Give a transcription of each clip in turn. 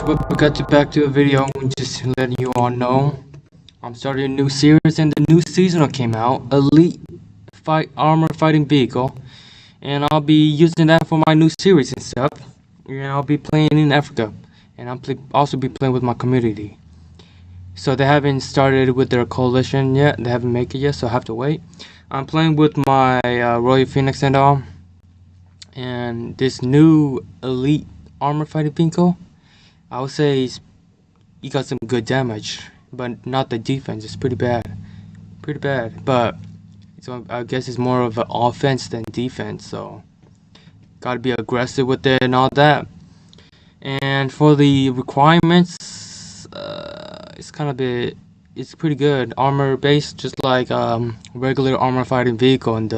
But we got back to the video. Just letting you all know, I'm starting a new series, and the new seasonal came out, Elite Fight Armor Fighting Vehicle, and I'll be using that for my new series and stuff. And I'll be playing in Africa, and I'll also be playing with my community. So they haven't started with their coalition yet. They haven't made it yet, so I have to wait. I'm playing with my Royal Phoenix and all, and this new Elite Armor Fighting Vehicle, I would say he got some good damage, but not the defense. It's pretty bad, but so I guess it's more of an offense than defense, so gotta be aggressive with it and all that. And for the requirements, it's pretty good. Armor based, just like regular armor fighting vehicle and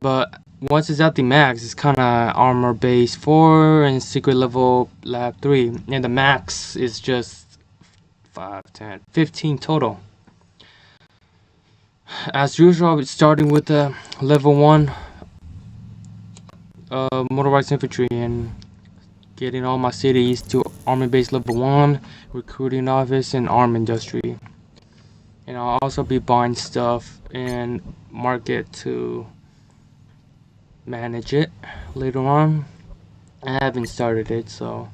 but once it's at the max, it's kind of armor base 4 and secret level lab 3, and the max is just 5, 10, 15 total. As usual, I'll be starting with level 1 motorized infantry and getting all my cities to army base level 1, recruiting office, and arm industry. And I'll also be buying stuff and market to manage it later on. I haven't started it, so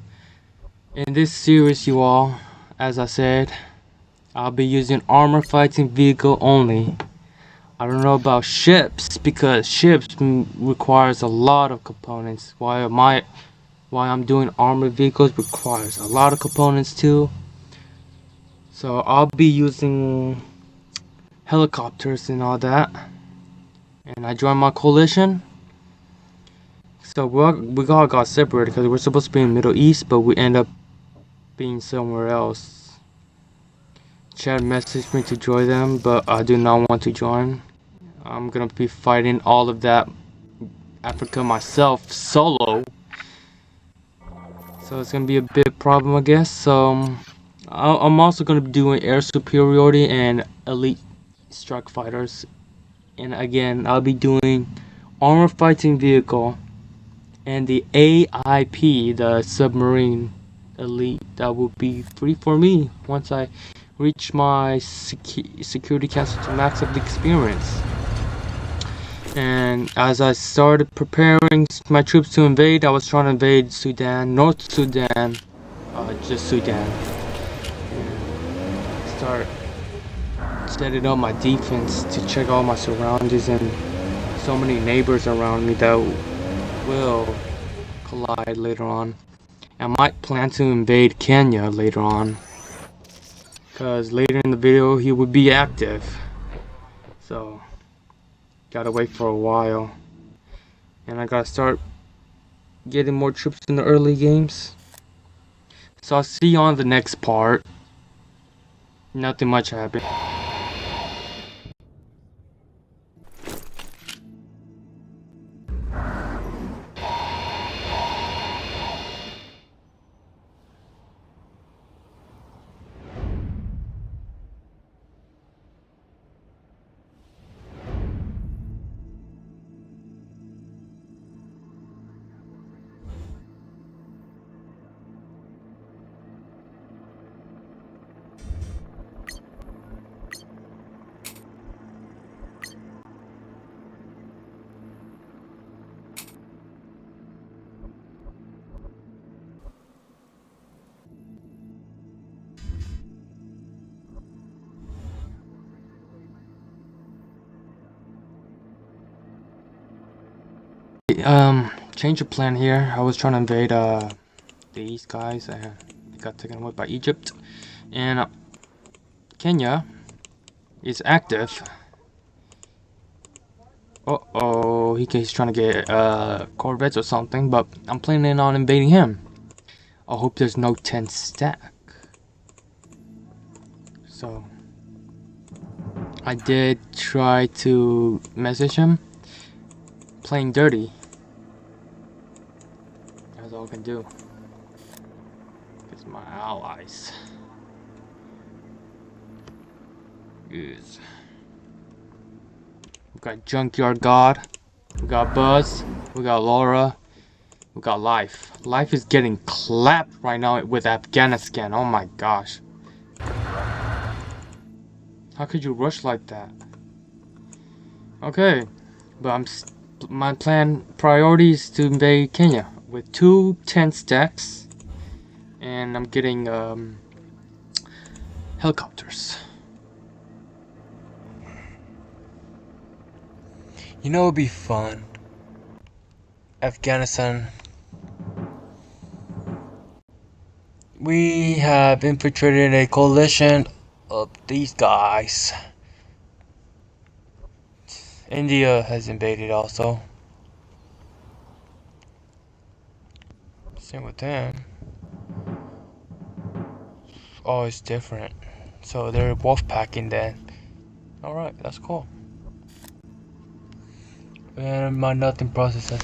in this series, you all, as I said, I'll be using armor fighting vehicle only. I don't know about ships, because ships requires a lot of components, while I'm doing armored vehicles requires a lot of components too. So I'll be using helicopters and all that. And I joined my coalition. So we all got separated because we're supposed to be in Middle East, but we end up being somewhere else. Chad messaged me to join them, but I do not want to join. I'm gonna be fighting all of that Africa myself solo. So it's gonna be a big problem, I guess. So I'm also gonna be doing air superiority and elite strike fighters. And again, I'll be doing armor fighting vehicle and the AIP, the submarine elite. That will be free for me once I reach my security council to max up the experience. And as I started preparing my troops to invade, I was trying to invade Sudan, North Sudan, just Sudan. And start setting up my defense to check all my surroundings, and so many neighbors around me that will collide later on. I might plan to invade Kenya later on, because later in the video he would be active. So gotta wait for a while, and I gotta start getting more troops in the early games. So I'll see you on the next part. Nothing much happened. Change of plan here. I was trying to invade these guys, and got taken away by Egypt. And Kenya is active. Uh-oh, he's trying to get corvettes or something, but I'm planning on invading him. I hope there's no 10 stack. So I did try to message him, playing dirty. That's all I can do. It's my allies. Yes. We got Junkyard God, we got Buzz, we got Laura, We got life. Life is getting clapped right now with Afghanistan. Oh my gosh. How could you rush like that? Okay, but my plan priority is to invade Kenya with 2 10 stacks, and I'm getting helicopters. You know, it'd be fun. Afghanistan. We have infiltrated a coalition of these guys. India has invaded also. Same with them. Oh, it's different. So they're wolf packing then. Alright, that's cool. And my nothing processor.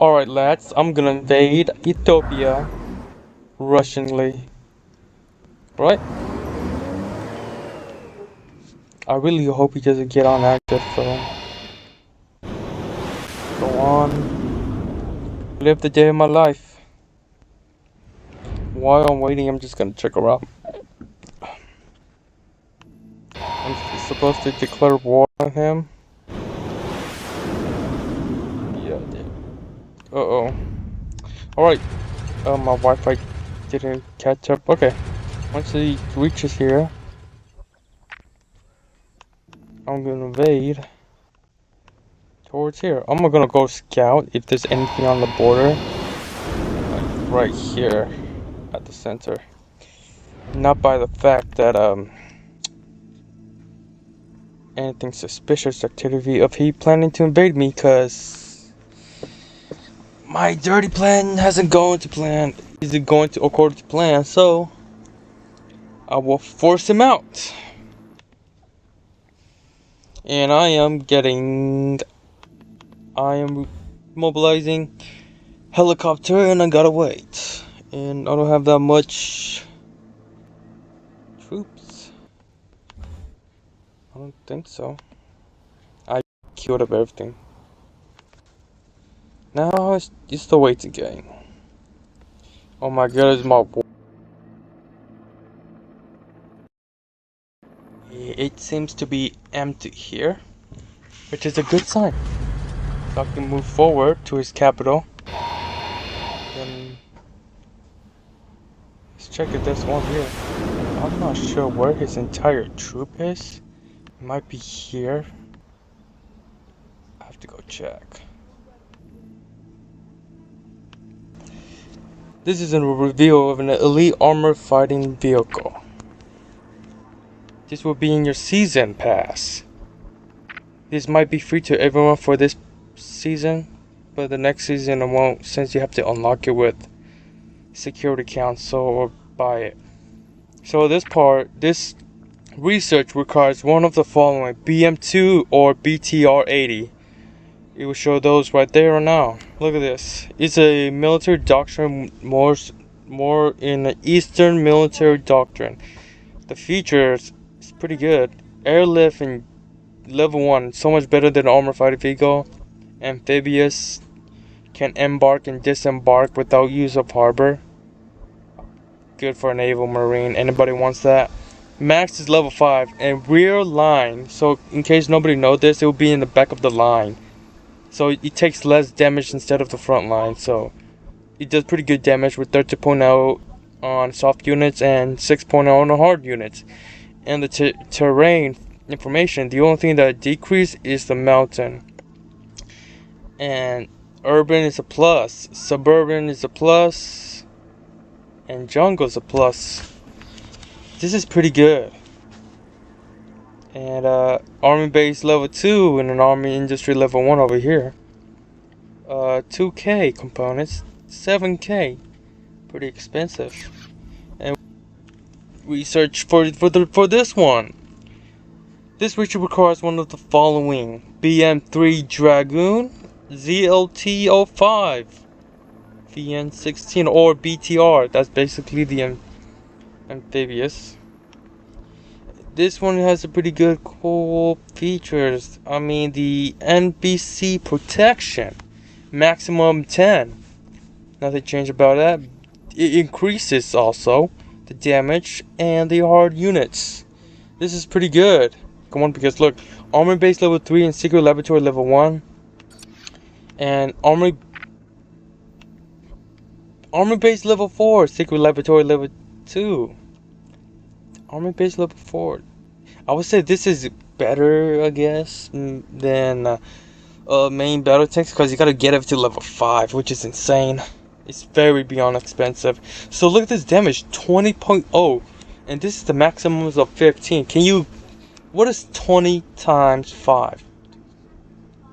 Alright lads, I'm gonna invade Ethiopia Russianly. Right? I really hope he doesn't get on active, so go on. Live the day of my life. While I'm waiting, I'm just gonna check her out. I'm supposed to declare war on him. Yeah, I did. Uh-oh. Alright. My Wi-Fi didn't catch up. Okay. Once he reaches here, I'm gonna invade towards here. I'm gonna go scout if there's anything on the border. Like right here at the center. Not by the fact that anything suspicious activity of he planning to invade me, cause my dirty plan hasn't gone to plan. Isn't going to according to plan, so I will force him out. And I am mobilizing helicopter, and I gotta wait. And I don't have that much troops. I don't think so. I killed up everything. Now it's just the waiting game. Oh my god, it's my boy. It seems to be empty here, which is a good sign. So I can move forward to his capital. Then let's check if there's one here. I'm not sure where his entire troop is. It might be here. I have to go check. This is a reveal of an elite armored fighting vehicle. This will be in your season pass. This might be free to everyone for this season, but the next season it won't, since you have to unlock it with security council or buy it. So this research requires one of the following: BM2 or BTR-80. It will show those right there or now. Look at this. It's a military doctrine, more in the Eastern military doctrine. The features is pretty good. Airlift in level 1, so much better than armor fighting vehicle. Amphibious, can embark and disembark without use of harbor. Good for a naval marine. Anybody wants that? Max is level 5 and rear line. So in case nobody knows this, it will be in the back of the line. So it takes less damage instead of the front line. So it does pretty good damage with 13.0 on soft units and 6.0 on the hard units. And the terrain information, the only thing that decrease is the mountain. And urban is a plus, suburban is a plus, and jungle is a plus. This is pretty good. And army base level 2 and an army industry level 1 over here. 2k components, 7k, pretty expensive. And research for this one. This research requires one of the following: BM3 Dragoon, ZLT-05, VN16, or BTR. That's basically the amphibious. This one has a pretty good cool features. I mean, the NBC protection maximum 10. Nothing changed about that. It increases also the damage and the hard units. This is pretty good. Come on, because look, armor base level 3 and secret laboratory level 1. And armor base level 4, secret laboratory level 2. Armor base level 4. I would say this is better, I guess, than main battle tanks, because you gotta get up to level 5, which is insane. It's very beyond expensive. So look at this damage, 20.0, and this is the maximums of 15. What is 20 times 5?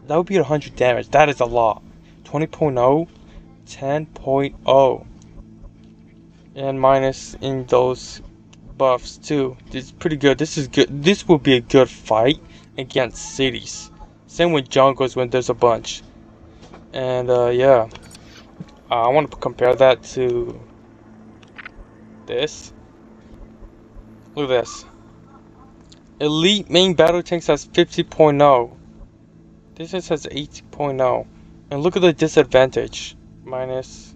That would be 100 damage. That is a lot. 20.0, 10.0, and minus in those buffs too. This is pretty good. This is good. This will be a good fight against cities. Same with jungles when there's a bunch. And yeah, I want to compare that to this. Look at this. Elite main battle tanks has 50.0. This just has 80.0. And look at the disadvantage. Minus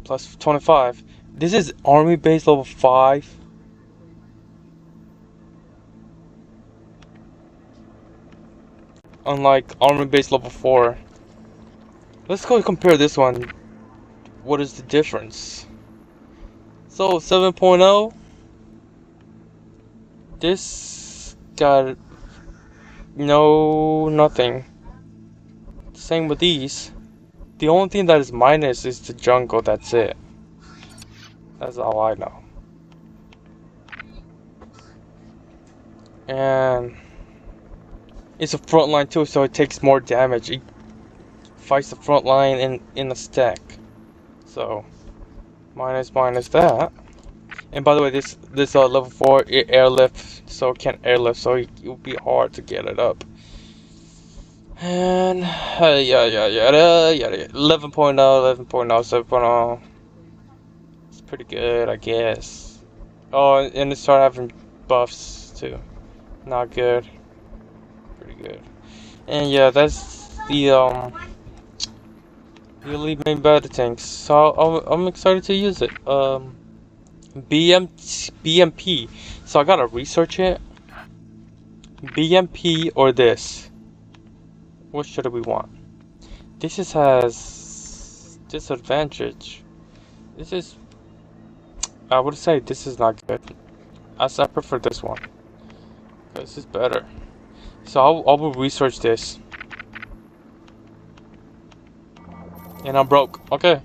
plus 25. This is army base level 5. Unlike army base level 4. Let's go compare this one. What is the difference? So 7.0. This got nothing. Same with these. The only thing that is minus is the jungle, that's it. That's all I know. And it's a front line too, so it takes more damage. It fights the front line in a stack. So minus that. And by the way, this level 4 airlift, so it can't airlift, so it will be hard to get it up. And yada 11.0, 11.0, 7.0. It's pretty good, I guess. Oh, and it started having buffs too. Not good. Pretty good. And yeah, that's the elite main battle tanks. So I'm excited to use it. BMP. So I gotta research it. BMP or this. What should we want? This has disadvantage. This is, I would say this is not good. I prefer this one. This is better. So I will research this. And I'm broke. Okay.